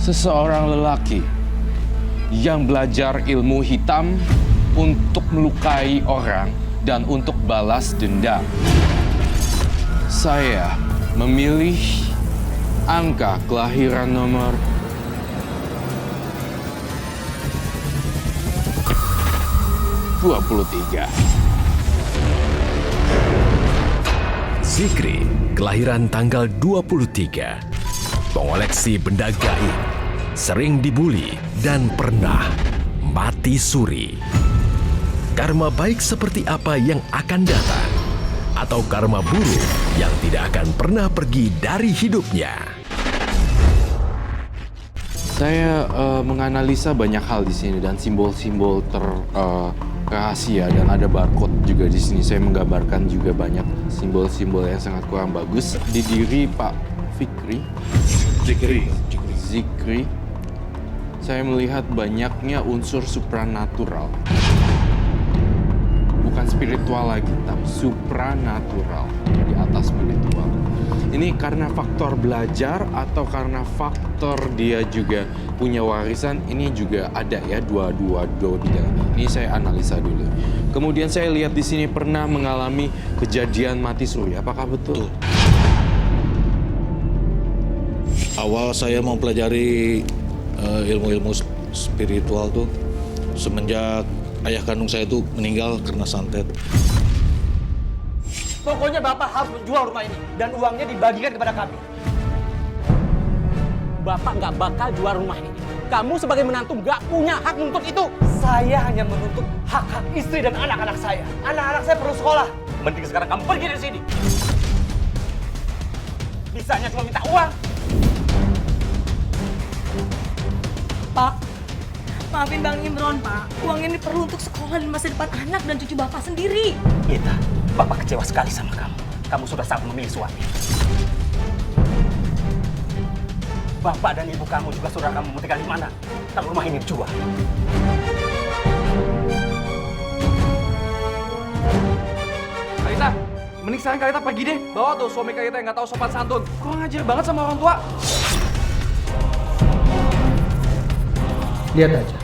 Seseorang lelaki yang belajar ilmu hitam untuk melukai orang dan untuk balas dendam. Saya memilih angka kelahiran nomor 23. Zikri, kelahiran tanggal 23. Pengoleksi benda gaib, sering dibuli dan pernah mati suri. Karma baik seperti apa yang akan datang? Atau karma buruk yang tidak akan pernah pergi dari hidupnya? Saya menganalisa banyak hal di sini dan simbol-simbol rahasia dan ada barcode juga di sini. Saya menggambarkan juga banyak simbol-simbol yang sangat kurang bagus di diri Pak Fikri. Zikri. Saya melihat banyaknya unsur supranatural. Bukan spiritual lagi, tapi supranatural di atas spiritual. Ini karena faktor belajar atau karena faktor dia juga punya warisan, ini juga ada ya dua bidang ini. Ini saya analisa dulu. Kemudian saya lihat di sini pernah mengalami kejadian mati suri. Apakah betul? Awal saya mempelajari ilmu-ilmu spiritual tuh semenjak ayah kandung saya itu meninggal karena santet. Pokoknya Bapak harus menjual rumah ini dan uangnya dibagikan kepada kami. Bapak nggak bakal jual rumah ini. Kamu sebagai menantu nggak punya hak menuntut itu. Saya hanya menuntut hak-hak istri dan anak-anak saya. Anak-anak saya perlu sekolah. Mending sekarang kamu pergi dari sini. Bisanya cuma minta uang. Pak, maafin Bang Imron, Pak. Uang ini perlu untuk sekolah dan masa depan anak dan cucu Bapak sendiri. Ita, Bapak kecewa sekali sama kamu. Kamu sudah salah memilih suami. Bapak dan ibu kamu juga sudah kamu mau tinggal di mana kalau rumah ini dijual. Kalita, mending sekarang Kalita pergi deh. Bawa tuh suami Kalita yang nggak tahu sopan santun. Kurang ajar banget sama orang tua. Lihat aja,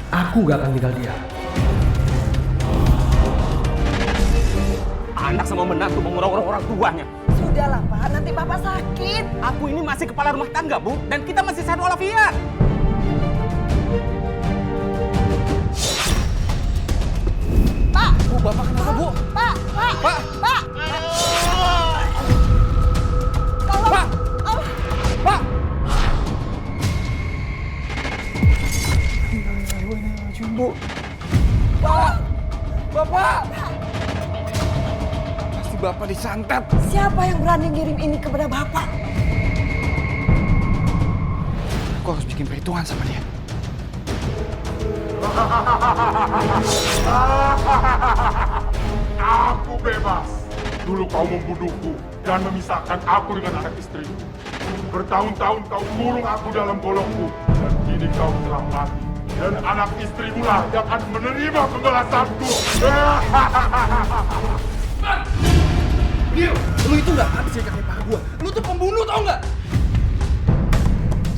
aku gak akan tinggal diam. Anak sama menantu mengurung orang tuanya. Sudahlah, Pak. Nanti Bapak sakit. Aku ini masih kepala rumah tangga, Bu. Dan kita masih sehat walafiat. Pak! Bu, Bapak kenapa, Bu? Pak! Pak! Pak! Pak! Tolong! Pak! Pak! Bu, Pak! Bapak! Pasti Bapak disantet. Siapa yang berani ngirim ini kepada Bapak? Aku harus bikin perhitungan sama dia. Aku bebas. Dulu kau membunuhku dan memisahkan aku dengan anak istriku. Bertahun-tahun kau kurung aku dalam golongku. Dan kini kau telah mati. Dan anak istrimu lah yang akan menerima pembalasanku. Gil, lu itu nggak habis ya kakek paha gua. Lu tuh pembunuh tau nggak?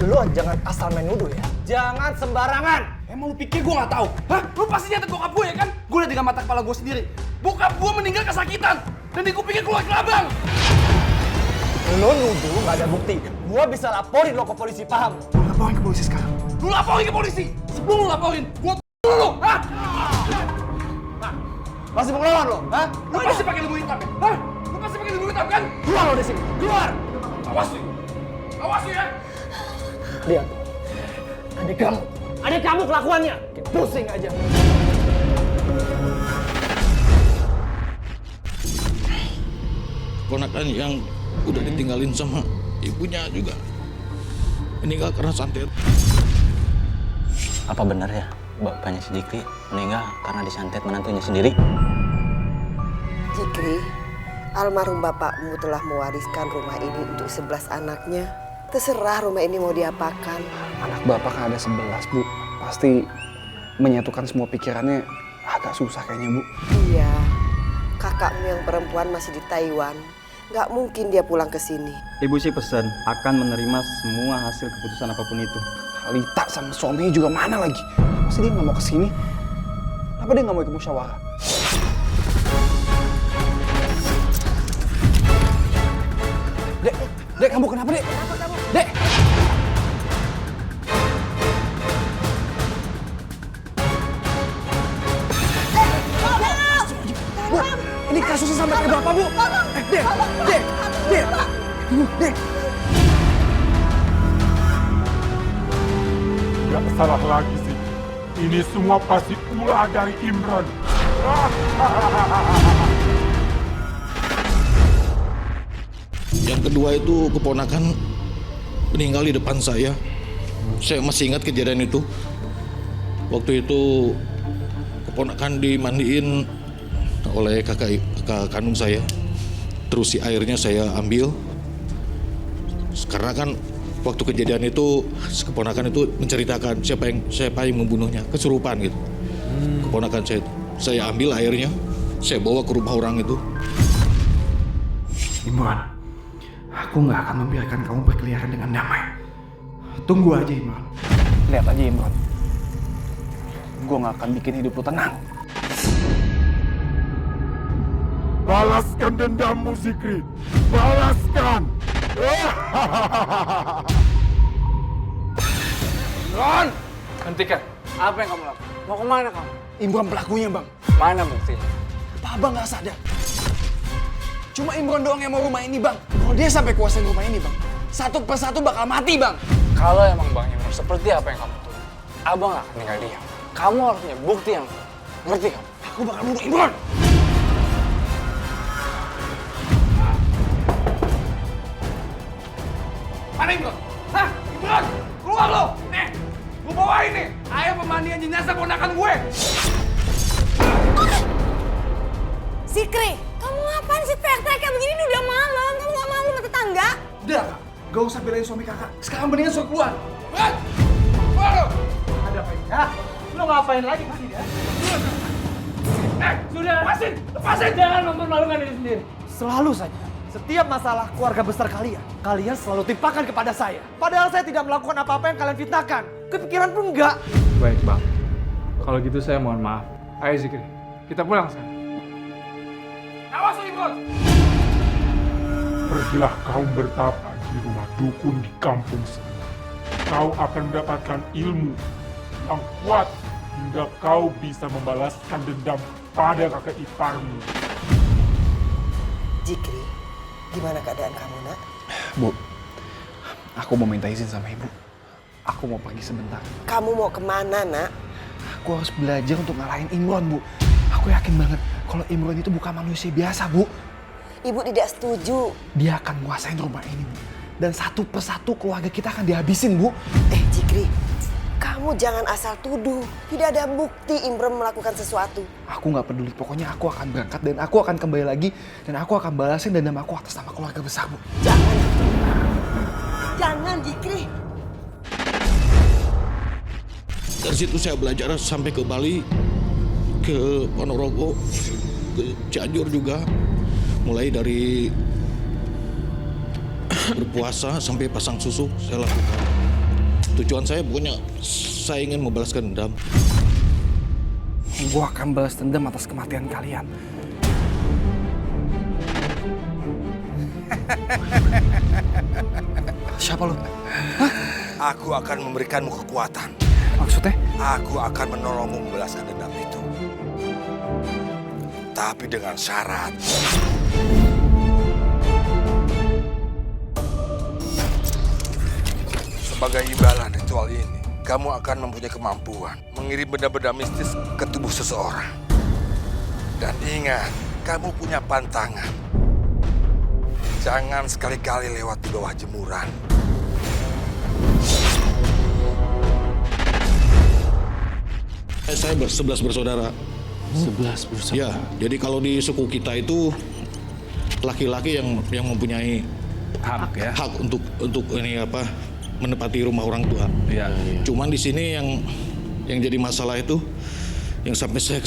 Lu jangan asal main nuduh ya. Jangan sembarangan. Emang lu pikir gua nggak tahu? Hah? Lu pasti nyatet bokap gue ya kan? Gue liat dengan mata kepala gue sendiri. Bokap gue meninggal kesakitan. Dan di kupingnya keluar kelabang. Lu nuduh nggak ada bukti. Gua bisa laporin lo ke polisi, paham? Lu laporin ke polisi sekarang. Lu laporin ke polisi. Sebelum lu laporin, gua lu. Hah? Masih mau ngelawan lo? Hah? Lu pasti pakai ilmu hitam ya? Hah? Lu pasti pakai ilmu hitam kan? Keluar lo dari sini. Keluar! Awas lu. Awas lu ya. Lihat. Adik kamu. Adik kamu kelakuannya. Bikin pusing aja. Ponakan yang udah ditinggalin sama ibunya juga meninggal karena santet. Apa benar ya bapaknya si Zikri meninggal karena disantet menantunya sendiri? Zikri, almarhum bapakmu telah mewariskan rumah ini untuk 11 anaknya. Terserah rumah ini mau diapakan. anak Bapak kan ada 11, Bu. Pasti menyatukan semua pikirannya agak susah kayaknya, Bu. Iya, kakakmu yang perempuan masih di Taiwan. Nggak mungkin dia pulang ke sini. Ibu sih pesan akan menerima semua hasil keputusan apapun itu. Lita sama suaminya juga mana lagi? Masa dia nggak mau kesini? Kenapa dia nggak mau ikut musyawarah? Dek, kamu kenapa, Dek? Dek! Bu, ini kasusnya sampai kayak Bapak, Bu. Dek! Dek! Gak salah lagi sih. Ini semua pasti ulah dari Imran. Yang kedua itu keponakan meninggal di depan saya. Saya masih ingat kejadian itu. Waktu itu keponakan dimandiin oleh kakak kandung saya. Terus si airnya saya ambil. Karena kan waktu kejadian itu keponakan itu menceritakan siapa yang membunuhnya, kesurupan gitu. Keponakan saya ambil airnya, saya bawa ke rumah orang itu. Imran, aku nggak akan membiarkan kamu berkeliaran dengan damai. Tunggu aja, Imran. Lihat aja, Imran. Gue nggak akan bikin hidup lu tenang. Balaskan dendammu, Zikri. Balaskan. Ron! Hentikan. Apa yang kamu lakukan? Mau kemana kamu? Imran pelakunya, Bang. Mana buktinya? Apa Abang nggak sadar? Cuma Imran doang yang mau rumah ini, Bang. Kalau dia sampai kuasain rumah ini, Bang, satu persatu bakal mati, Bang. Kalau emang Bang Imran seperti apa yang kamu tuduh, Abang gak akan tinggal diam. Kamu harus punya bukti yang kuat. Ngerti kamu? Aku bakal bunuh Imran. Mana Imran? Hah? Imran! Keluar lo! Nih! Gue bawain nih! Ayo pemandian jenazah ponakan gue! Zikri, kamu ngapain sih teriak-teriak kayak begini? Ini udah malam, kamu gak malu sama tetangga? Udah, Kak. Gak usah belain suami kakak. Sekarang mendingan suruh keluar. Imran! Keluar lo! Ada apa ini? Hah? Lo ngapain lagi di sini? Sudah! Lepasin! Lepasin! Jangan mempermalukan diri sendiri. Selalu saja. Setiap masalah keluarga besar kalian selalu timpakan kepada saya. Padahal saya tidak melakukan apa-apa yang kalian fitnahkan. Kepikiran pun enggak. Baik, Bang. Kalau gitu saya mohon maaf. Ayo Zikri, kita pulang sekarang. Awas lo Imran! Pergilah kau bertapa di rumah dukun di kampung sini. Kau akan mendapatkan ilmu yang kuat hingga kau bisa membalaskan dendam pada kakak iparmu. Zikri, gimana keadaan kamu, Nak? Bu, aku mau minta izin sama Ibu. Aku mau pergi sebentar. Kamu mau kemana, Nak? Aku harus belajar untuk ngalahin Imran, Bu. Aku yakin banget kalau Imran itu bukan manusia biasa, Bu. Ibu tidak setuju. Dia akan menguasain rumah ini, Bu. Dan satu persatu keluarga kita akan dihabisin, Bu. Zikri, kamu jangan asal tuduh. Tidak ada bukti Imran melakukan sesuatu. Aku nggak peduli, pokoknya aku akan berangkat dan aku akan kembali lagi dan aku akan balasin dendam aku atas nama keluarga besar, Bu. Jangan. Jangan, Zikri. Dari situ saya belajar sampai ke Bali, ke Ponorogo, ke Cianjur juga. Mulai dari berpuasa sampai pasang susu saya lakukan. Tujuan saya pokoknya saya ingin membalaskan dendam. Gue akan balas dendam atas kematian kalian. Siapa lo? Aku akan memberikanmu kekuatan. Maksudnya? Aku akan menolongmu membalaskan dendam itu. Tapi dengan syarat. Sebagai imbalan ritual ini, kamu akan mempunyai kemampuan mengirim benda-benda mistis ke tubuh seseorang. Dan ingat, kamu punya pantangan. Jangan sekali-kali lewat di bawah jemuran. Saya 11 bersaudara. 11 bersaudara? Ya, jadi kalau di suku kita itu laki-laki yang mempunyai hak untuk ini apa menepati rumah orang tua. Iya. Cuman di sini yang jadi masalah itu yang sampai saya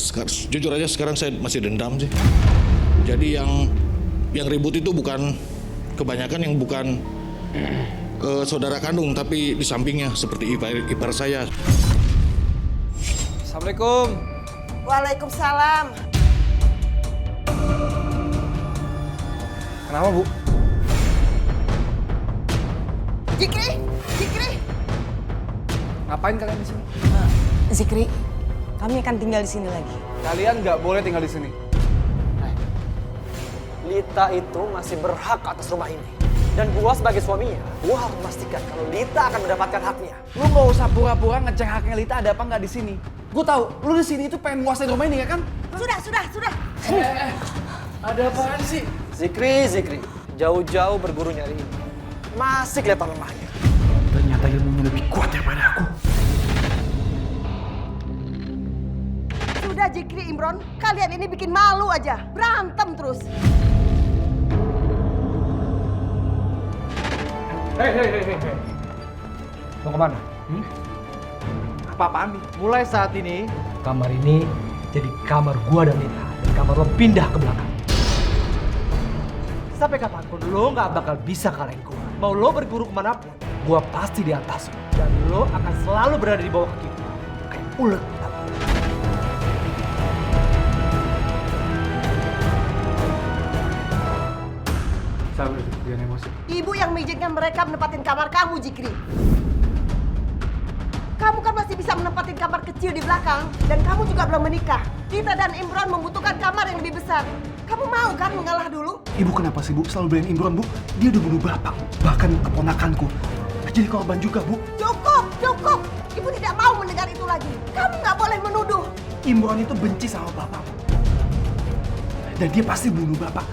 jujur aja sekarang saya masih dendam sih. Jadi yang ribut itu bukan kebanyakan yang bukan saudara kandung, tapi di sampingnya seperti ipar saya. Assalamualaikum. Waalaikumsalam. Kenapa, Bu? Zikri, Zikri. Ngapain kalian di sini? Zikri, kami akan tinggal di sini lagi. Kalian nggak boleh tinggal di sini. Lita itu masih berhak atas rumah ini. Dan gua sebagai suaminya, gua harus memastikan kalau Lita akan mendapatkan haknya. Lu nggak usah pura-pura ngecek haknya Lita ada apa nggak di sini. Gue tahu, lu di sini itu pengen nguasain rumah ini ya kan? Sudah. Ada apaan sih? Zikri. Jauh-jauh berguru nyari ini. Masih kelihatan lemahnya. Ternyata ilmunya lebih kuat daripada aku. Sudah Zikri, Imron. Kalian ini bikin malu aja. Berantem terus. Hei. Mau kemana? Apa-apaan nih? Mulai saat ini, kamar ini jadi kamar gua dan Lita. Dan kamar lo pindah ke belakang. Sampai kapanpun lo nggak bakal bisa kalahin gua. Mau lo berguru kemanapun, gua pasti di atas lo. Dan lo akan selalu berada di bawah kaki gua. Kayak ulet. Sabar, jangan emosi. Ibu yang mengizinkan mereka menempatin kamar kamu, Zikri. Kamu kan masih bisa menempatin kamar kecil di belakang. Dan kamu juga belum menikah. Lita dan Imron membutuhkan kamar yang lebih besar. Kamu mau kan mengalah dulu? Ibu kenapa sih, Bu? Selalu belain Imron, Bu. Dia udah bunuh bapak, bahkan keponakanku. Jadi korban juga, Bu. Cukup. Ibu tidak mau mendengar itu lagi. Kamu nggak boleh menuduh. Imron itu benci sama bapak. Dan dia pasti bunuh bapak.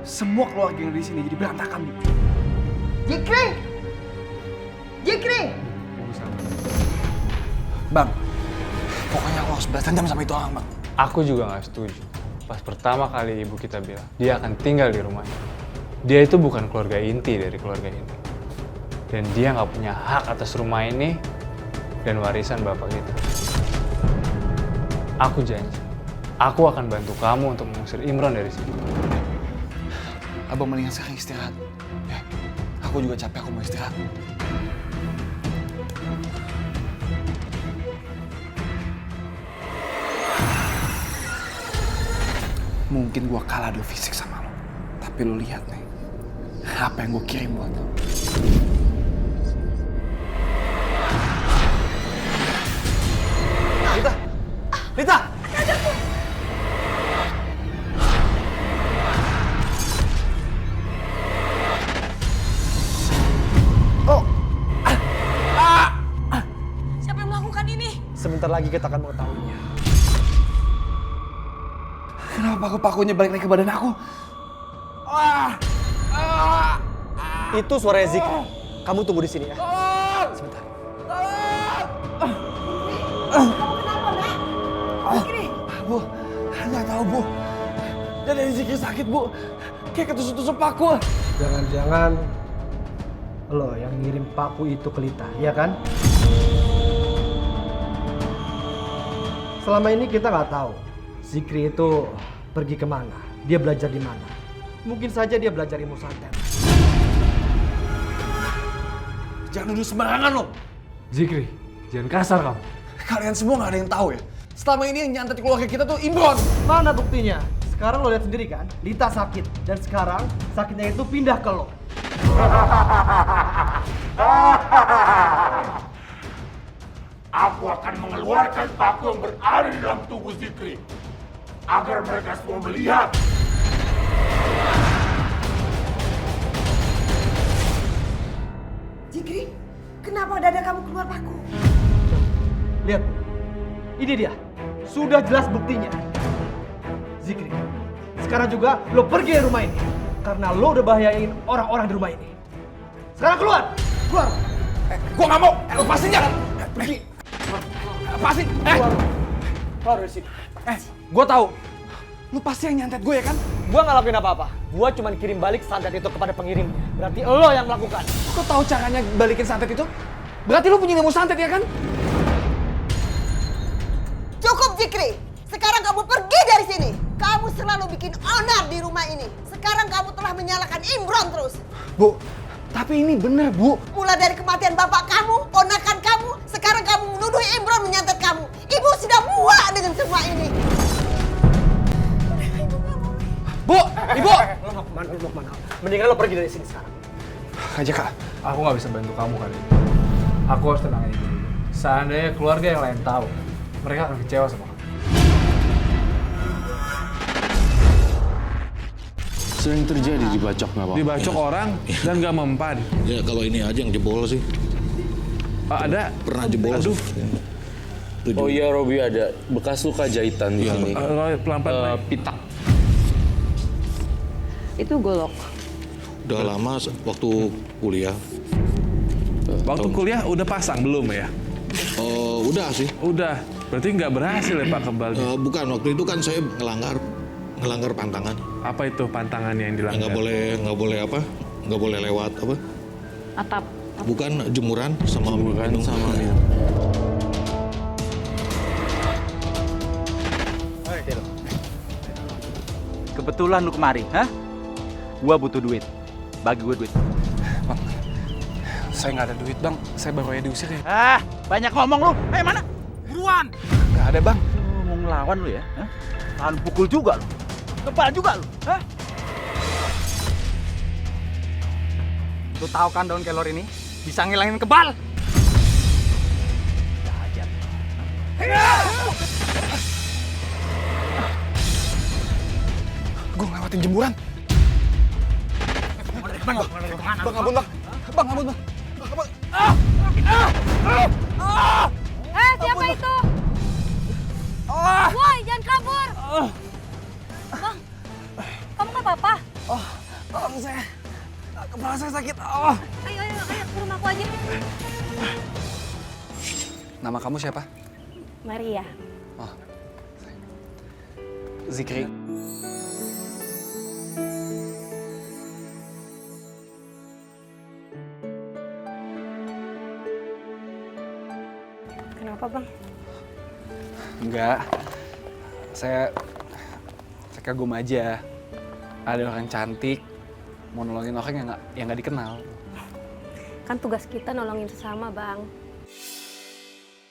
Semua keluarga yang ada di sini jadi berantakan, Bu. Zikri! Bang, pokoknya aku harus balas dendam sama itu orang, Bang. Aku juga nggak setuju. Pas pertama kali ibu kita bilang, dia akan tinggal di rumahnya. Dia itu bukan keluarga inti dari keluarga ini. Dan dia nggak punya hak atas rumah ini dan warisan bapak kita. Aku janji, aku akan bantu kamu untuk mengusir Imron dari sini. Abang mendingan sekarang istirahat. Ya, aku juga capek, aku mau istirahat. Mungkin gua kalah di fisik sama lo. Tapi lo lihat nih, apa yang gua kirim buat lo. Lita! Siapa yang melakukan ini? Sebentar lagi kita akan mengetahuinya. Kenapa paku-pakunya balik lagi ke badan aku? Itu suara Zikri. Kamu tunggu di sini ya. Sebentar. Zikri! Bu, nggak tahu, Bu. Jadi Zikri sakit, Bu. Kayak ketusuk-tusuk paku. Jangan-jangan lo yang ngirim paku itu ke Lita, ya kan? Selama ini kita nggak tahu Zikri itu pergi kemana, dia belajar di mana. Mungkin saja dia belajar ilmu santet. Jangan nuduh sembarangan lo. Zikri, jangan kasar kamu. Kalian semua nggak ada yang tahu ya. Selama ini yang nyantet keluarga kita tuh Imron. Mana buktinya? Sekarang lo lihat sendiri kan, Lita sakit. Dan sekarang sakitnya itu pindah ke lo. Aku akan mengeluarkan paku yang berada di dalam tubuh Zikri agar mereka semua melihat. Zikri, kenapa dada kamu keluar paku? Lihat, ini dia. Sudah jelas buktinya. Zikri, sekarang juga lo pergi dari rumah ini. Karena lo udah bahayain orang-orang di rumah ini. Sekarang keluar! Keluar! Gua nggak mau! Lepasin jangan! Pergi! Lepasin! Keluar dari sini. Gua tahu. Lu pasti yang nyantet gue ya kan? Gua nggak lakuin apa-apa. Gua cuma kirim balik santet itu kepada pengirimnya. Berarti lo yang melakukan. Kok tahu caranya balikin santet itu? Berarti lu punya ilmu santet ya kan? Cukup, Zikri! Sekarang kamu pergi dari sini. Kamu selalu bikin onar di rumah ini. Sekarang kamu telah menyalahkan Imron terus. Bu, tapi ini bener, Bu. Mulai dari kematian bapak kamu, ponakan kamu, sekarang kamu menuduh Imron menyantet kamu. Ibu sudah muak dengan semua ini. Bu, Ibu! Lo mau kemana? Lo mau kemana? Mendingan lo pergi dari sini sekarang. Kak Jaka, Aku nggak bisa bantu kamu kali ini. Aku harus tenangin ibu dulu. Seandainya keluarga yang lain tahu, mereka akan kecewa sama kamu. Sering terjadi dibacok nggak apa-apa. Dibacok orang dan nggak mempan. Ya kalau ini aja yang jebol sih. Ada. Pernah jebol. Aduh. Oh iya Robi, ada bekas luka jahitan di sini. Pelan-pelan. Pitak. Itu golok. Udah lama waktu kuliah. Waktu kuliah udah pasang belum ya? Udah sih. Udah. Berarti nggak berhasil ya Pak kebalnya? Bukan, waktu itu kan saya ngelanggar pantangan. Apa itu pantangannya yang dilanggar? Nggak boleh apa? Nggak boleh lewat apa? Atap. Bukan jemuran sama minum. Kebetulan lu kemari, hah? Gua butuh duit. Bagi gue duit. Bang, saya nggak ada duit bang. Saya baru aja diusir ya. Banyak ngomong lu. Mana? Buruan! Nggak ada bang. Lu mau ngelawan lu ya? Hah? Tahan pukul juga lu. Kebal juga lu, hah? Lu tahu kan daun kelor ini bisa ngilangin kebal? Jahat. Gue ngelewatin jemuran. Bang, ampun bang. Bang, ampun bang. Siapa itu? Woi, jangan kabur. Bang, kamu nggak apa-apa? Tolong saya. Kepala saya sakit. Ayo, ke rumahku aja. Nama kamu siapa? Maria. Zikri. Kenapa bang? Enggak. Saya kagum aja. Ada orang cantik mau nolongin orang yang nggak dikenal. Kan tugas kita nolongin sesama bang.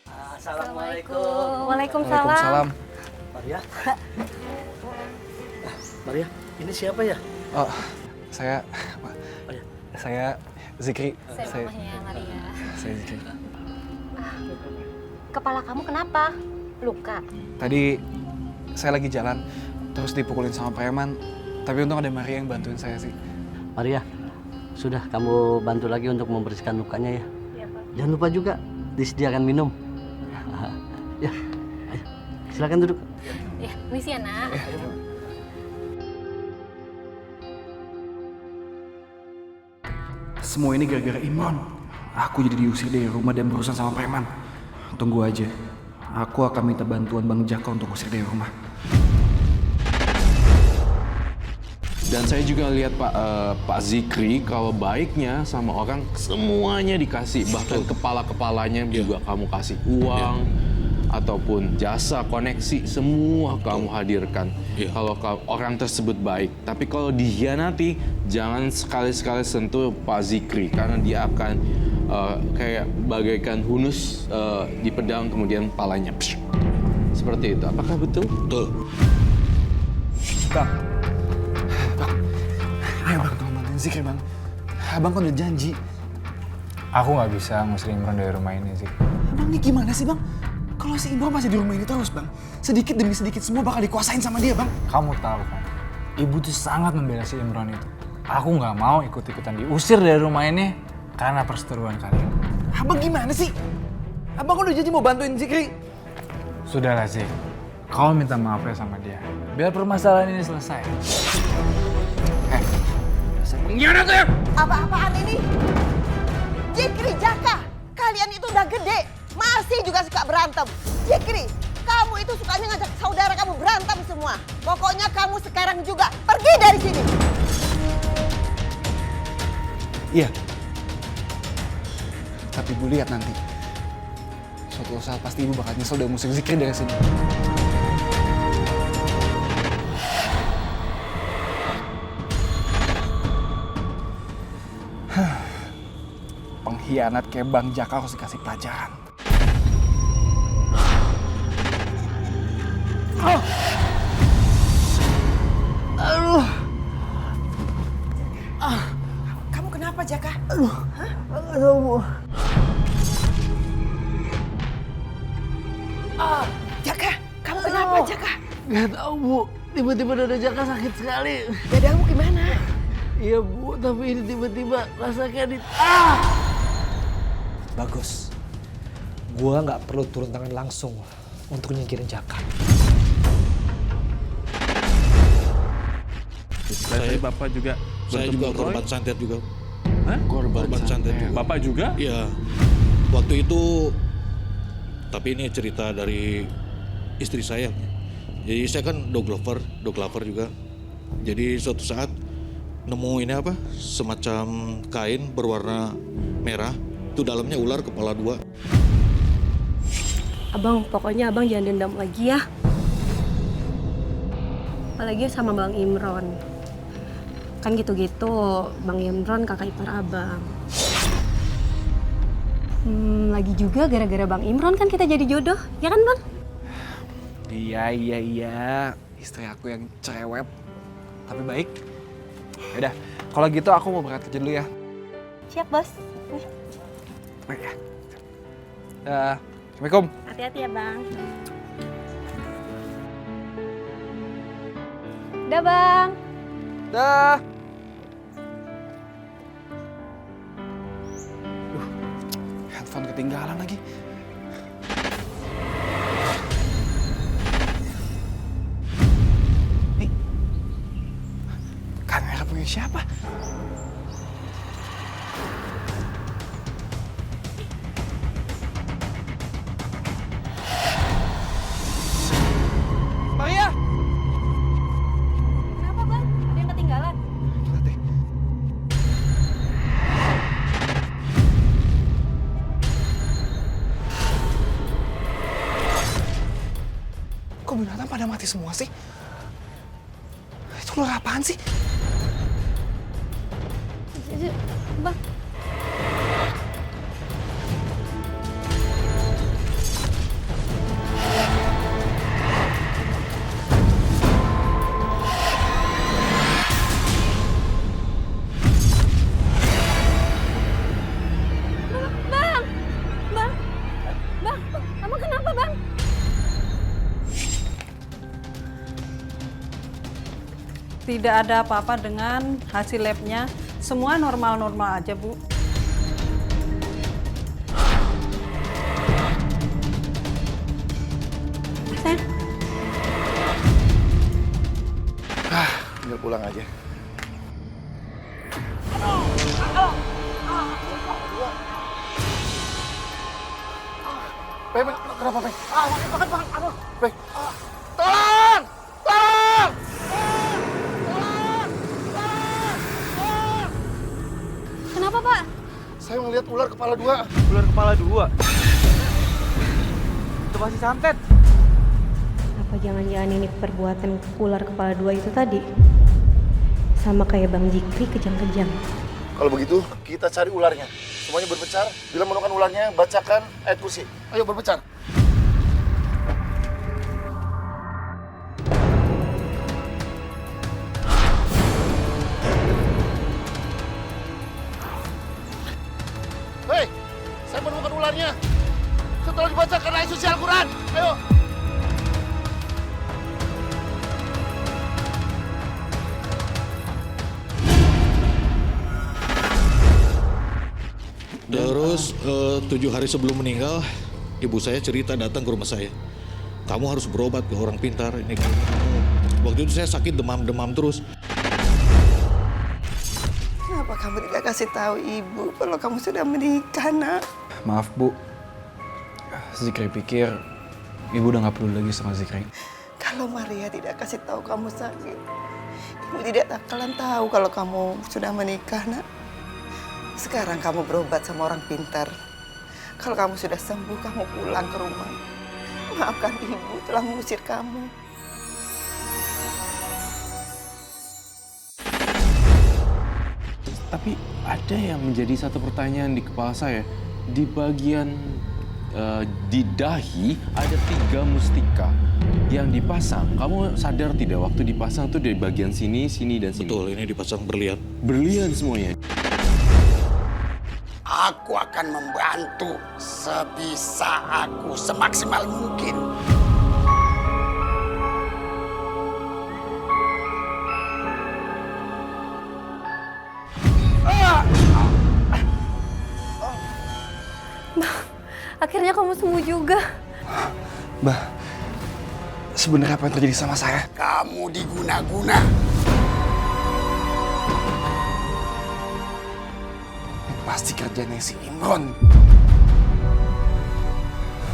Assalamualaikum. Waalaikumsalam. Maria? Maria, ini siapa ya? Oh, saya Zikri. Saya mamahnya Maria. Saya Zikri. Kepala kamu kenapa? Luka? Tadi saya lagi jalan, terus dipukulin sama preman. Tapi untung ada Maria yang bantuin saya sih. Maria, sudah kamu bantu lagi untuk membersihkan lukanya ya. Iya, Pak. Jangan lupa juga disediakan minum. Ya, ayo, silakan duduk. Ya, misi ya nak. Semua ini gara-gara Imron. Aku jadi diusir dari rumah dan berurusan sama preman. Tunggu aja. Aku akan minta bantuan Bang Jaka untuk usir dari rumah. Dan saya juga lihat Pak Zikri kalau baiknya sama orang semuanya dikasih, bahkan kepala-kepalanya juga kamu kasih uang ataupun jasa koneksi, semua kamu hadirkan. Kalau orang tersebut baik, tapi kalau dihianati jangan sekali-sekali sentuh Pak Zikri karena dia akan kayak bagaikan hunus di pedang kemudian palanya. Seperti itu. Apakah betul? Betul. Bang. Ayo bang, tolong bantuin Zikri bang. Abang kan udah janji. Aku nggak bisa ngusir Imron dari rumah ini sih. Abang ini gimana sih bang? Kalau si Imron masih di rumah ini terus bang, sedikit demi sedikit semua bakal dikuasain sama dia bang. Kamu tahu kan, ibu tuh sangat membela si Imron itu. Aku nggak mau ikut-ikutan diusir dari rumah ini karena perseteruan kalian. Abang gimana sih? Abang kan udah janji mau bantuin Zikri. Sudahlah Zik, kau minta maaf ya sama dia. Biar permasalahan ini selesai. Pengkhianat ya! Apa-apaan ini? Zikri, Jaka, kalian itu udah gede, masih juga suka berantem. Zikri, kamu itu sukanya ngajak saudara kamu berantem semua. Pokoknya kamu sekarang juga pergi dari sini. Iya. Tapi ibu lihat nanti. Suatu saat pasti ibu bakal nyesel udah musik Zikri dari sini. Pengkhianat kayak Bang Jaka harus dikasih pelajaran. Aduh. Kamu kenapa, Jaka? Hah? Aduh, Bu. Jaka, kamu kenapa, Jaka? Gak tahu, Bu. Tiba-tiba dada Jaka sakit sekali. Dadamu gimana? Iya, Bu. Tapi ini tiba-tiba rasanya Bagus. Gua nggak perlu turun tangan langsung untuk nyingkirin Jaka. Saya Bapak juga Saya juga bertemu Roy? korban santet juga. Hah? Korban santet juga. Bapak juga? Iya. Waktu itu, tapi ini cerita dari istri saya. Jadi saya kan dog lover juga. Jadi suatu saat nemu ini apa? Semacam kain berwarna merah. Itu dalamnya ular kepala 2. Abang, pokoknya abang jangan dendam lagi ya. Apalagi sama Bang Imron. Kan gitu-gitu, Bang Imron kakak ipar abang. Lagi juga gara-gara Bang Imron kan kita jadi jodoh, ya kan Bang? Iya. Istri aku yang cerewet, tapi baik. Yaudah, kalau gitu aku mau berangkat kerja dulu ya. Siap, Bos. Baik ya. Assalamualaikum. Hati-hati ya, Bang. Dah, Bang. Dah. Handphone ketinggalan lagi. Nih. Kamera punya siapa? Maria! Kenapa, Bang? Ada yang ketinggalan? Kok binatang pada mati semua sih? Itu ular apaan sih? Bang. Kamu kenapa, Bang? Tidak ada apa-apa dengan hasil labnya. Semua normal-normal aja, Bu. Sayang. Tinggal pulang aja. Bang, kenapa, Bang? Bang, aduh. Bang, tolong! Tolong! Kenapa, Pak? Saya melihat ular kepala 2. Ular kepala 2? Itu pasti santet. Apa jangan-jangan ini perbuatan ular kepala 2 itu tadi? Sama kayak Bang Jikri kejam-kejam. Kalau begitu, kita cari ularnya. Semuanya berpencar. Bila menemukan ularnya, bacakan ayat kursi. Ayo berpencar. Hei, saya menemukan ularnya. Setelah dibacakan ayat suci Al-Quran. Ayo. Terus 7 hari sebelum meninggal, ibu saya cerita datang ke rumah saya. Kamu harus berobat ke orang pintar. Ini kan. Waktu itu saya sakit demam terus. Kenapa kamu tidak kasih tahu ibu kalau kamu sudah menikah, Nak? Maaf, Bu. Zikri pikir ibu udah gak perlu lagi sama Zikri. Kalau Maria tidak kasih tahu kamu sakit, ibu tidak bakalan tahu kalau kamu sudah menikah, Nak. Sekarang kamu berobat sama orang pintar. Kalau kamu sudah sembuh, kamu pulang ke rumah. Maafkan ibu telah mengusir kamu. Tapi ada yang menjadi satu pertanyaan di kepala saya. Di bagian di dahi ada 3 mustika yang dipasang. Kamu sadar tidak waktu dipasang tuh dari bagian sini, sini, dan sini? Betul, ini dipasang berlian. Berlian semuanya. Aku akan membantu sebisa aku, semaksimal mungkin. Akhirnya kamu sembuh juga. Mbak, sebenarnya apa yang terjadi sama saya? Kamu diguna-guna. Ini pasti kerjanya si Imron.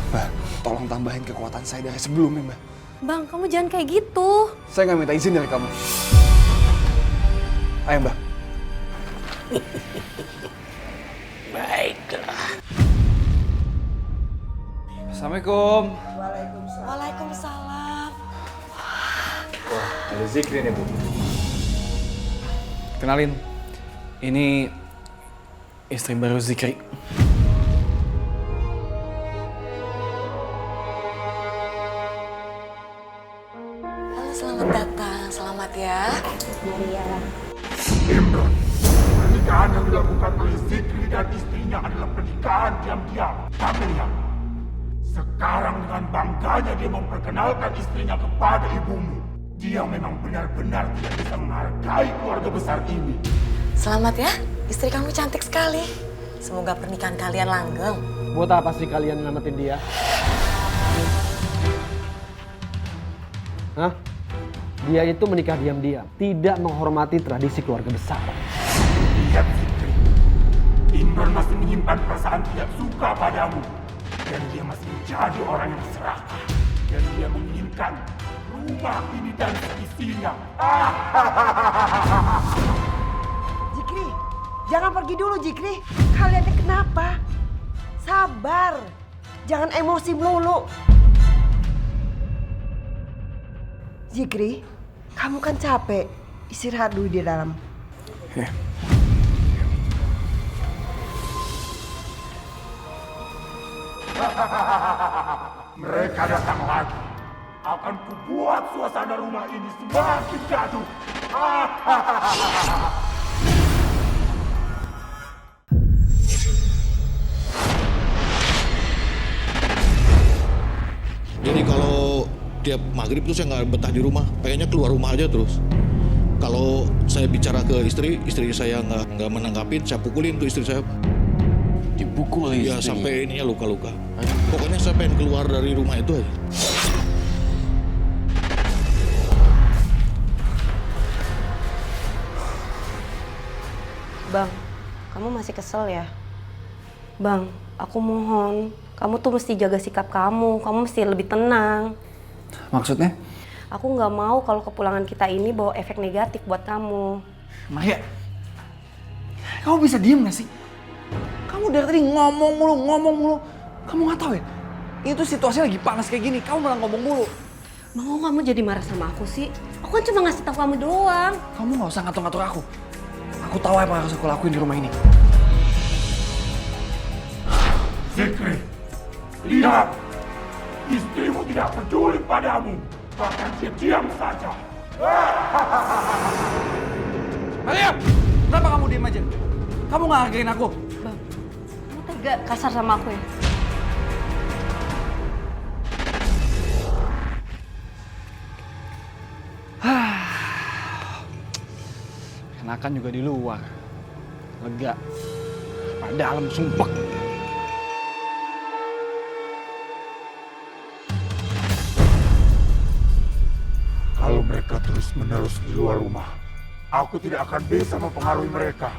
Mbak, tolong tambahin kekuatan saya dari sebelumnya, Mbak. Bang, kamu jangan kayak gitu. Saya nggak minta izin dari kamu. Ayo, Mbak. Baiklah. Assalamualaikum. Waalaikumsalam. Wah, ada Zikri nih, Bu. Kenalin, ini istri baru Zikri. Halo, selamat datang. Selamat ya. Maria. Imron, pernikahan yang dilakukan oleh Zikri dan istrinya adalah pernikahan diam-diam. Tapi lihat, sekarang dengan bangganya dia memperkenalkan istrinya kepada ibumu. Dia memang benar-benar tidak bisa menghargai keluarga besar ini. Selamat ya. Istri kamu cantik sekali. Semoga pernikahan kalian langgeng. Buat apa sih kalian nyelamatin dia? Hah? Dia itu menikah diam-diam, tidak menghormati tradisi keluarga besar. Lihat Zikri, Imron masih menyimpan perasaan tidak suka padamu. Dan dia masih menjadi orang yang serakah. Dan dia menginginkan rumah ini dan seisinya. Zikri, jangan pergi dulu Zikri. Kalian ini kenapa? Sabar. Jangan emosi melulu. Zikri, kamu kan capek. Istirahat dulu di dalam. Ya. Mereka datang lagi. Akan kubuat suasana rumah ini semakin gaduh. Jadi kalau tiap maghrib tuh saya nggak betah di rumah, pengennya keluar rumah aja terus. Kalau saya bicara ke istri saya nggak menanggapin, saya pukulin tuh istri saya. Dipukul ya istri? Sampai ininya luka-luka. Pokoknya saya pengen keluar dari rumah itu aja. Bang, kamu masih kesel ya? Bang, aku mohon, kamu tuh mesti jaga sikap kamu mesti lebih tenang. Maksudnya? Aku nggak mau kalau kepulangan kita ini bawa efek negatif buat kamu. Maria, kamu bisa diem gak sih? Kamu dari tadi ngomong mulu. Kamu nggak tahu ya? Itu situasinya lagi panas kayak gini, kamu malah ngomong mulu. Mau kamu jadi marah sama aku sih? Aku kan cuma ngasih tahu kamu doang. Kamu nggak usah ngatur-ngatur aku. Aku tahu apa yang harus aku lakuin di rumah ini. Zikri, lihat. Istrimu tidak peduli padamu. Bahkan dia diam saja. Maria, kenapa kamu diem aja? Kamu nggak hargain aku. Bang, kamu tega kasar sama aku ya? Enakan juga di luar. Lega. Pada dalam sumpek. Kalau mereka terus-menerus di luar rumah, aku tidak akan bisa mempengaruhi mereka.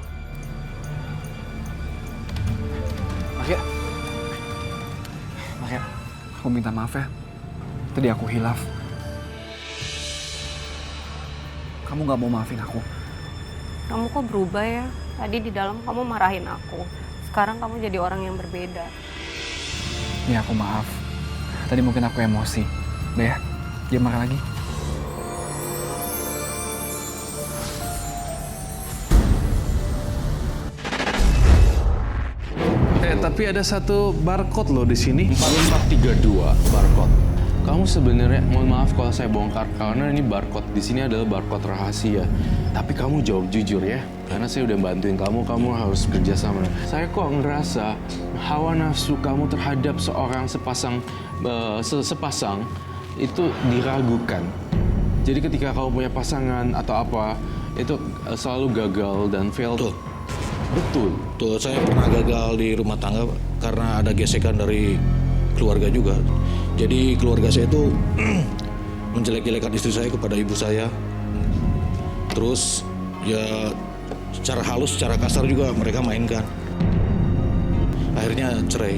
Maria, aku minta maaf ya. Tadi aku hilaf. Kamu gak mau maafin aku? Kamu kok berubah ya? Tadi di dalam kamu marahin aku. Sekarang kamu jadi orang yang berbeda. Ya aku maaf. Tadi mungkin aku emosi. Udah ya, jangan marah lagi. tapi ada satu barcode loh di sini. 4432 barcode. Kamu sebenarnya, mohon maaf kalau saya bongkar, karena ini barcode di sini adalah barcode rahasia. Tapi kamu jawab jujur ya, karena saya udah bantuin kamu harus kerja sama. Saya kok ngerasa hawa nafsu kamu terhadap seorang sepasang itu diragukan. Jadi ketika kamu punya pasangan atau apa, itu selalu gagal dan fail. Betul. Tuh, saya pernah gagal di rumah tangga karena ada gesekan dari keluarga juga. Jadi keluarga saya itu menjelek-jelekan istri saya kepada ibu saya. Terus ya secara halus, secara kasar juga mereka mainkan. Akhirnya cerai.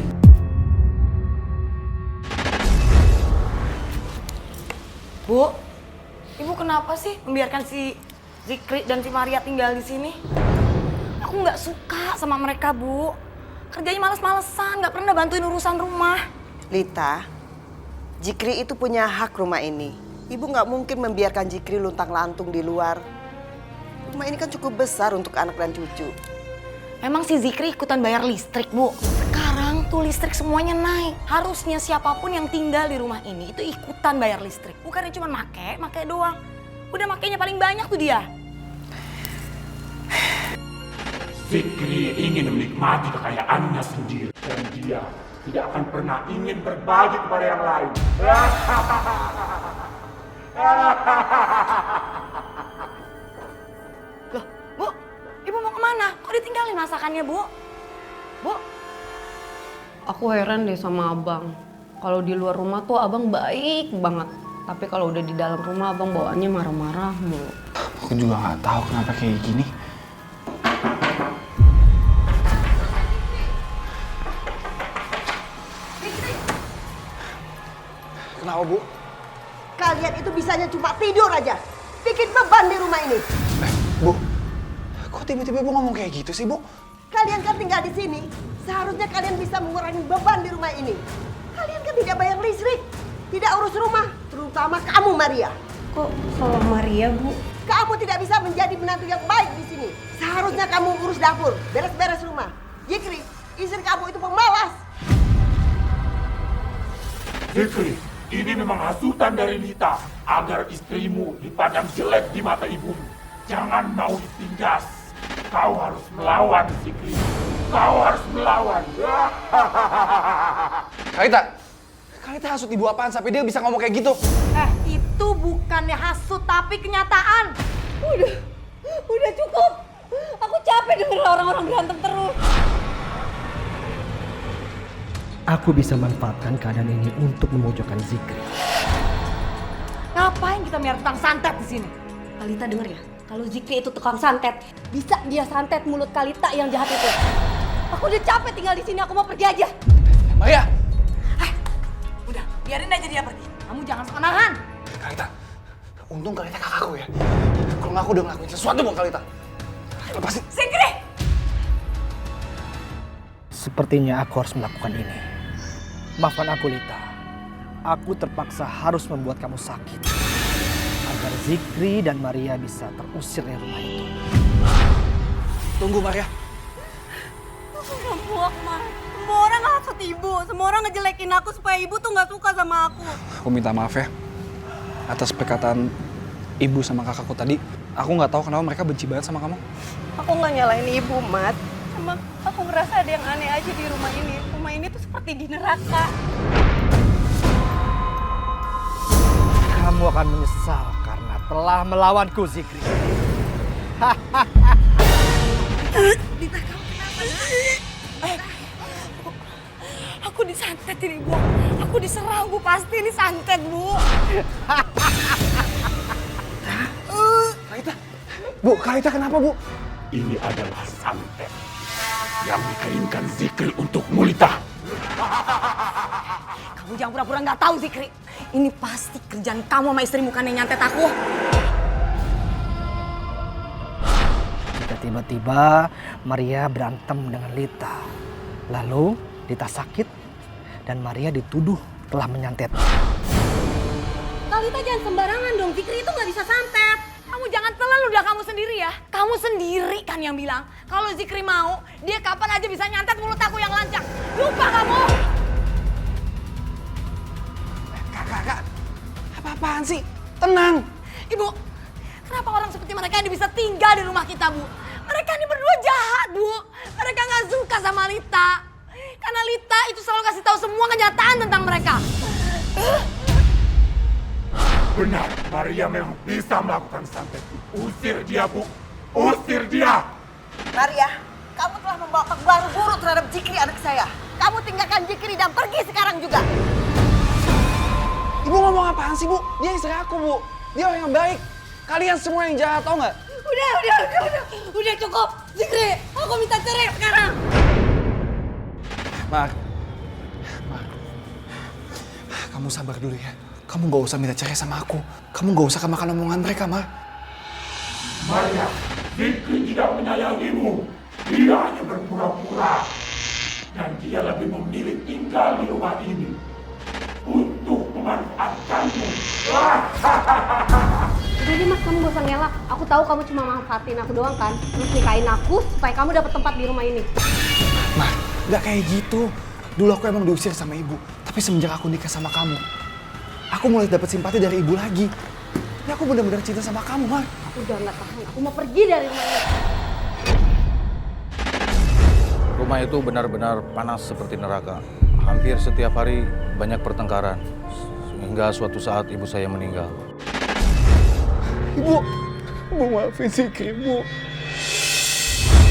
Bu, Ibu kenapa sih membiarkan si Zikri dan si Maria tinggal di sini? Aku nggak suka sama mereka, Bu. Kerjanya males-malesan, nggak pernah bantuin urusan rumah. Lita, Zikri itu punya hak rumah ini. Ibu nggak mungkin membiarkan Zikri luntang-lantung di luar. Rumah ini kan cukup besar untuk anak dan cucu. Memang si Zikri ikutan bayar listrik, Bu. Sekarang tuh listrik semuanya naik. Harusnya siapapun yang tinggal di rumah ini itu ikutan bayar listrik. Bukannya cuma make doang. Udah makainya paling banyak tuh dia. Zikri ingin menikmati kekayaannya sendiri dan dia tidak akan pernah ingin berbagi kepada yang lain. Loh, Bu, Ibu mau kemana? Kok ditinggalin masakannya, Bu? Bu? Aku heran deh sama abang. Kalau di luar rumah tuh abang baik banget. Tapi kalau udah di dalam rumah abang bawaannya marah-marah mulu. Aku juga nggak tahu kenapa kayak gini. Kenapa, Bu? Kalian itu bisanya cuma tidur aja. Bikin beban di rumah ini. Bu, kok tiba-tiba Bu ngomong kayak gitu sih, Bu? Kalian kan tinggal di sini. Seharusnya kalian bisa mengurangi beban di rumah ini. Kalian kan tidak bayar listrik, tidak urus rumah, terutama kamu, Maria. Kok sama Maria, Bu? Kamu tidak bisa menjadi menantu yang baik di sini. Seharusnya kamu urus dapur, beres-beres rumah. Zikri, istri kamu itu pemalas. Zikri, ini memang hasutan dari Lita agar istrimu dipandang jelek di mata ibumu. Jangan mau ditindas. Kau harus melawan, Zikri. Kau harus melawan. Kalita hasut ibu apaan sampai dia bisa ngomong kayak gitu? Itu bukannya hasut tapi kenyataan. Udah cukup. Aku capek denger orang-orang berantem terus. Aku bisa manfaatkan keadaan ini untuk memojokkan Zikri. Ngapain kita miara tukang santet di sini? Kalita denger ya, kalau Zikri itu tukang santet, bisa dia santet mulut Kalita yang jahat itu. Aku udah capek tinggal di sini, aku mau pergi aja. Maria! Udah, biarin aja dia pergi. Kamu jangan sembarangan. Kalita, untung Kalita kakakku ya. Kalau nggak aku udah ngelakuin sesuatu buat Kalita. Lepasin. Zikri! Sepertinya aku harus melakukan ini. Maafkan aku, Lita. Aku terpaksa harus membuat kamu sakit. Agar Zikri dan Maria bisa terusir dari rumah itu. Tunggu, Maria. Muak, Mas. Semua orang ngasut ibu. Semua orang ngejelekin aku supaya ibu tuh nggak suka sama aku. Aku minta maaf ya. Atas perkataan ibu sama kakakku tadi. Aku nggak tahu kenapa mereka benci banget sama kamu. Aku nggak nyalain ibu, Mat. Cuma aku ngerasa ada yang aneh aja di rumah ini. Rumah ini tuh seperti di neraka. Kamu akan menyesal karena telah melawanku, Zikri. Lita, kamu kenapa? Aku disantet ini, Bu. Aku diserang, Bu. Pasti ini santet, Bu. Kalita. Bu, Kalita kenapa, Bu? Ini adalah santet yang dikirimkan Zikri untuk Lita. Kamu jangan pura-pura nggak tahu, Zikri. Ini pasti kerjaan kamu sama istrimu kan yang nyantet aku. Jika tiba-tiba Maria berantem dengan Lita, lalu Lita sakit dan Maria dituduh telah menyantet. Kalita jangan sembarangan dong. Zikri itu nggak bisa santet. Kamu Kamu jangan telan ludah kamu sendiri ya. Kamu sendiri kan yang bilang kalau Zikri mau, dia kapan aja bisa nyantet mulut aku yang lancang. Lupa kamu? Kak, apa-apaan sih? Tenang. Ibu, kenapa orang seperti mereka ini bisa tinggal di rumah kita, Bu? Mereka ini berdua jahat, Bu. Mereka nggak suka sama Lita. Karena Lita itu selalu kasih tahu semua kenyataan tentang mereka. Benar, Maria memang bisa melakukan santet. Usir dia, Bu. Usir dia. Maria, kamu telah membawa pengaruh buruk terhadap Zikri anak saya. Kamu tinggalkan Zikri dan pergi sekarang juga. Ibu ngomong apaan sih, Bu? Dia istri aku, Bu. Dia orang yang baik. Kalian semua yang jahat, tau nggak? Udah cukup. Zikri, aku minta cerai sekarang. Mar, kamu sabar dulu ya. Kamu gak usah minta cerai sama aku. Kamu gak usah kemakan omongan mereka, Mar. Maria, Zikri tidak menyayangimu. Dia hanya berpura-pura. Dan dia lebih memilih tinggal di rumah ini untuk memanfaatkanmu. Udah deh Mas, kamu gak usah ngelak. Aku tahu kamu cuma manfaatin aku doang kan. Terus nikahin aku supaya kamu dapat tempat di rumah ini. Mar, gak kayak gitu. Dulu aku emang diusir sama ibu. Tapi semenjak aku nikah sama kamu, aku mulai dapat simpati dari ibu lagi. Ini aku benar-benar cinta sama kamu, Mar. Aku udah gak tahan. Aku mau pergi dari rumah ini. Rumah itu benar-benar panas seperti neraka. Hampir setiap hari banyak pertengkaran. Sehingga suatu saat ibu saya meninggal. Ibu maafin Zikri, Bu.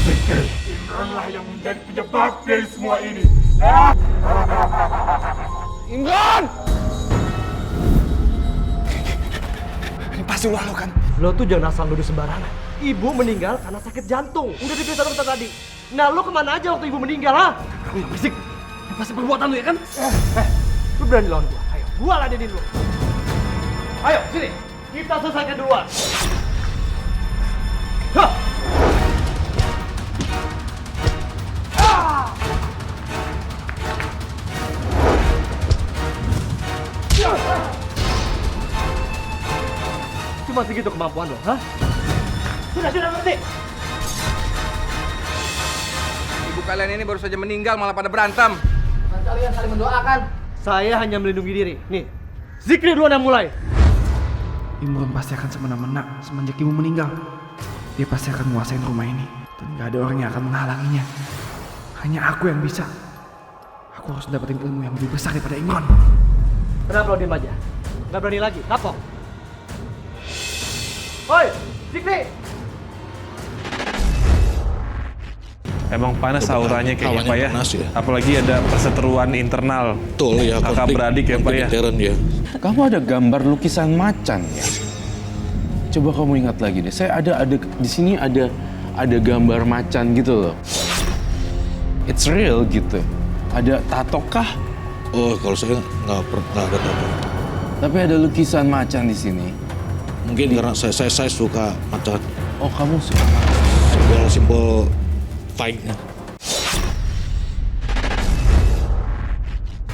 Zikri, Imranlah yang menjadi penyebab dari semua ini. Imran! Ini pasti ulah lo kan? Lo tuh jangan asal nuduh sembarangan. Ibu meninggal karena sakit jantung. Udah diperiksa dokter tadi. Nah, lo kemana aja waktu ibu meninggal, ha? Berisik. Ini pasti perbuatan lo ya kan? Lo berani lawan gua? Ayo, gua ladenin lo. Ayo, sini. Kita selesaikan duluan. Hah! Cuma segitu kemampuan lo, hah? Sudah ngerti? Ibu kalian ini baru saja meninggal malah pada berantem. Kalian saling mendoakan. Saya hanya melindungi diri. Nih, Zikri duluan yang mulai. Imran pasti akan semena-mena semenjak ibu meninggal. Dia pasti akan menguasain rumah ini. Dan gak ada orang yang akan menghalanginya. Hanya aku yang bisa. Aku harus dapetin ilmu yang lebih besar daripada Imran. Kenapa lo diem aja? Gak berani lagi, kapok. Hoi, Zikri! Emang panas auranya kayaknya Pak ya? Panas ya. Apalagi ada perseteruan internal. Betul ya, kakak beradik ya Pak ya? Ya. Kamu ada gambar lukisan macan ya? Coba kamu ingat lagi deh. Saya ada di sini ada gambar macan gitu loh. It's real gitu. Ada tato kah? Oh, kalau saya nggak ada tato. Tapi ada lukisan macan di sini. Mungkin karena saya suka macan. Oh, kamu suka Simbol fight-nya.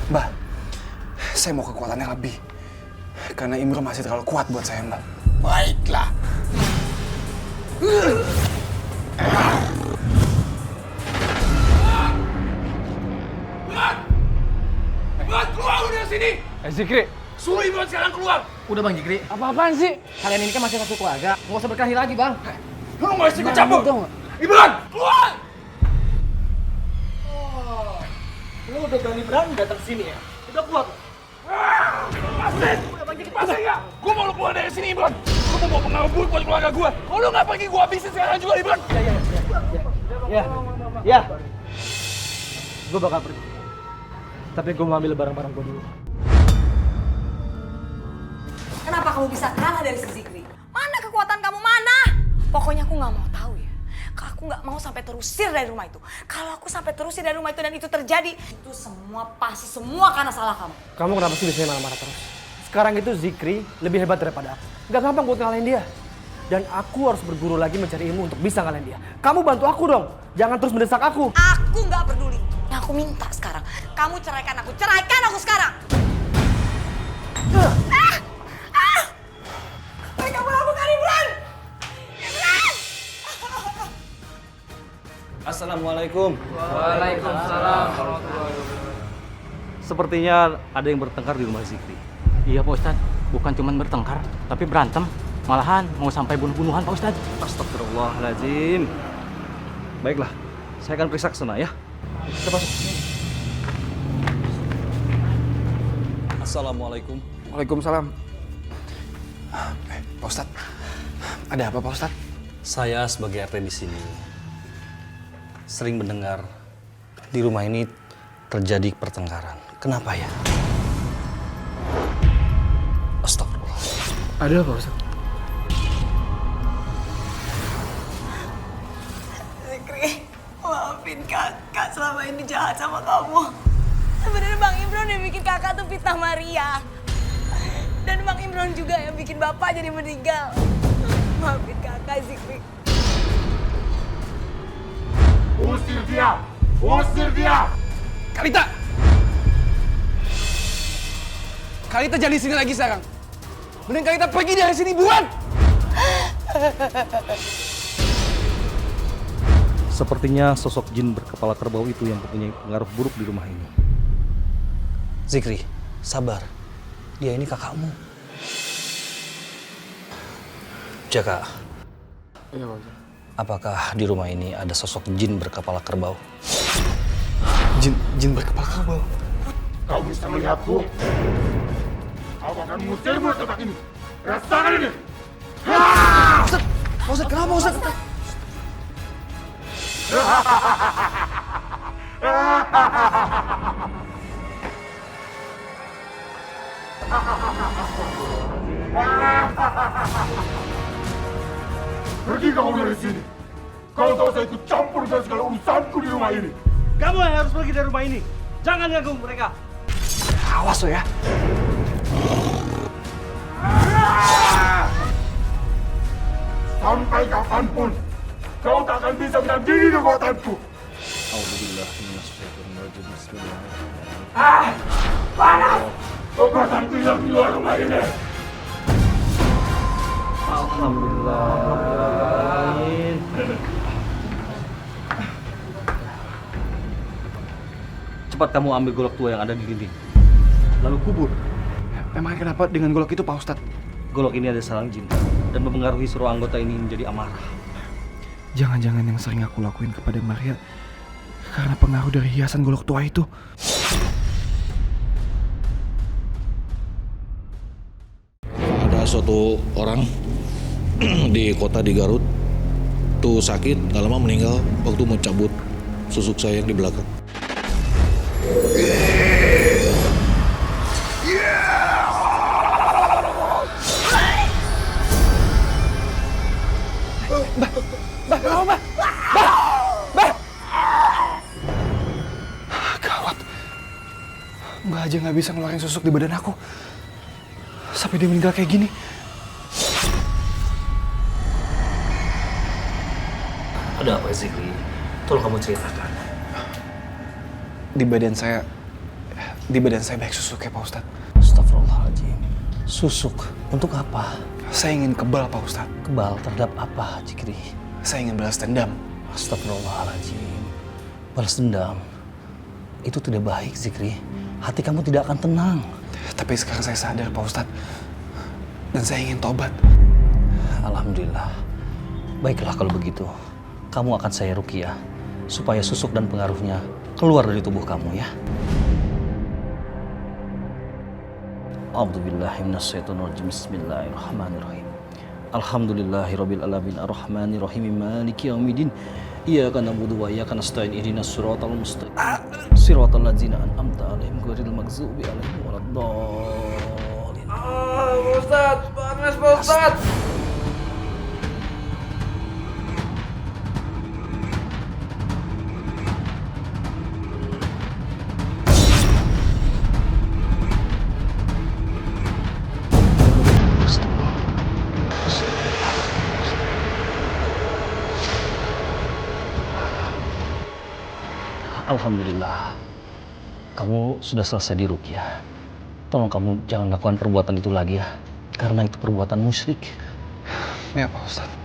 Mbak, saya mau kekuatan yang lebih. Karena Imran masih terlalu kuat buat saya, Mbak. Baiklah. Imran, keluar lu dari sini! Zikri! Suruh Imran sekarang keluar! Udah Bang Zikri. Apa-apaan sih? Kalian ini kan masih satu keluarga. Nggak usah berkelahi lagi, Bang. Lu nggak usah ikut campur! Imran, keluar! Lu udah berani datang sini ya? Udah kuat. Lepasin nggak? Gue mau lu keluar dari sini, Imran. Lu mau bawa pengaruh buruk buat keluarga gue. Kalau lu nggak pergi, gue habisin sekarang juga, Imran. Ya. Gue bakal pergi. Tapi gue mau ambil barang-barang gue dulu. Kenapa kamu bisa kalah dari si Zikri? Mana kekuatan kamu, mana? Pokoknya aku nggak mau tahu ya. Aku nggak mau sampai terusir dari rumah itu. Kalau aku sampai terusir dari rumah itu dan itu terjadi, itu semua karena salah kamu. Kamu kenapa sih biasanya marah-marah terus? Sekarang itu Zikri lebih hebat daripada aku. Gak gampang buat ngalahin dia. Dan aku harus berguru lagi mencari ilmu untuk bisa ngalahin dia. Kamu bantu aku dong. Jangan terus mendesak aku. Aku nggak peduli. Yang aku minta sekarang, kamu ceraikan aku sekarang. Apa yang kamu lakukan, Imran? Assalamualaikum. Waalaikumsalam. Sepertinya ada yang bertengkar di rumah Zikri. Iya Pak Ustadz, bukan cuma bertengkar, tapi berantem. Malahan mau sampai bunuh-bunuhan Pak Ustadz. Astagfirullahaladzim. Baiklah, saya akan periksa ke sana ya. Kita masuk. Assalamualaikum. Waalaikumsalam. Pak Ustadz, ada apa Pak Ustadz? Saya sebagai RT di sini sering mendengar di rumah ini terjadi pertengkaran. Kenapa ya? Astagfirullah. Ada apa Ustaz? Zikri, maafin kakak selama ini jahat sama kamu. Sebenarnya Bang Imron yang bikin kakak tuh fitnah Maria. Dan Bang Imron juga yang bikin bapak jadi meninggal. Maafin kakak, Zikri. Usir dia! Usir dia! Kalita! Kalita jangan di sini lagi sekarang. Mending Kalita pergi dari sini, buruan! Sepertinya sosok jin berkepala kerbau itu yang mempunyai pengaruh buruk di rumah ini. Zikri, sabar. Dia ini kakakmu. Jaka. Iya, Pak Ustaz. Apakah di rumah ini ada sosok jin berkepala kerbau? Jin berkepala kerbau? Kau bisa melihatku? Aku akan mengusirmu dari tempat ini. Rasakan ini! Ustaz, kenapa Ustaz? Pergi kamu dari sini. Kau tahu saya ikut campur dengan segala urusanku di rumah ini. Kamu yang harus pergi dari rumah ini. Jangan ganggu mereka. Awas lo ya. Sampai kapanpun, kau tak akan bisa menandingi kekuatanku. Panas! Kekuatanku hilang di luar rumah ini. Alhamdulillah. Cepat kamu ambil golok tua yang ada di dinding. Lalu kubur. Emangnya kenapa dengan golok itu Pak Ustadz? Golok ini ada sarang jin dan mempengaruhi seluruh anggota ini menjadi amarah. Jangan-jangan yang sering aku lakuin kepada Maria karena pengaruh dari hiasan golok tua itu. Ada suatu orang di kota di Garut tuh sakit, nggak lama meninggal waktu mau cabut susuk saya yang di belakang. Gawat. Mbak aja nggak bisa ngeluarin susuk di badan aku. Sampai dia meninggal kayak gini. Ada apa Zikri? Tolong kamu ceritakan. Di badan saya banyak susuknya Pak Ustadz. Astagfirullahaladzim. Susuk? Untuk apa? Saya ingin kebal Pak Ustadz. Kebal terhadap apa, Zikri? Saya ingin balas dendam. Astagfirullahaladzim. Balas dendam? Itu tidak baik, Zikri. Hati kamu tidak akan tenang. Tapi sekarang saya sadar Pak Ustadz. Dan saya ingin tobat. Alhamdulillah. Baiklah kalau begitu. Kamu akan saya ruqyah supaya susuk dan pengaruhnya keluar dari tubuh kamu ya. A'udzubillahi minasyaitonirrajim. Bismillahirrahmanirrahim. Alhamdulillahirabbil alamin arrahmanir rahim maliki yaumiddin. Iyyaka na'budu wa iyyaka nasta'in ihdinas siratal mustaqim. Siratal ladzina an'amta 'alaihim ghairil maghdubi 'alaihim waladdallin. Ustaz, panas Pak Ustaz. Alhamdulillah. Kamu sudah selesai diruqyah. Tolong kamu jangan lakukan perbuatan itu lagi ya. Karena itu perbuatan musyrik. Ya Pak Ustadz.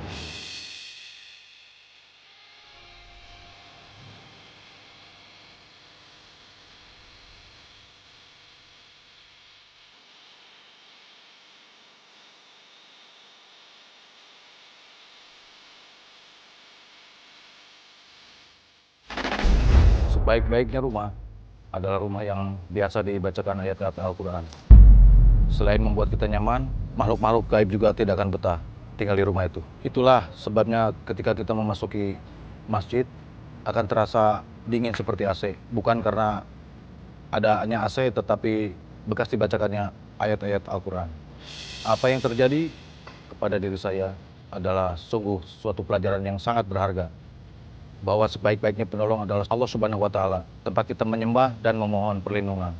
Sebaik-baiknya rumah adalah rumah yang biasa dibacakan ayat-ayat Al-Quran. Selain membuat kita nyaman, makhluk-makhluk gaib juga tidak akan betah tinggal di rumah itu. Itulah sebabnya ketika kita memasuki masjid akan terasa dingin seperti AC. Bukan karena adanya AC, tetapi bekas dibacakannya ayat-ayat Al-Quran. Apa yang terjadi kepada diri saya adalah sungguh suatu pelajaran yang sangat berharga. Bahwa sebaik-baiknya penolong adalah Allah Subhanahu wa Ta'ala, tempat kita menyembah dan memohon perlindungan.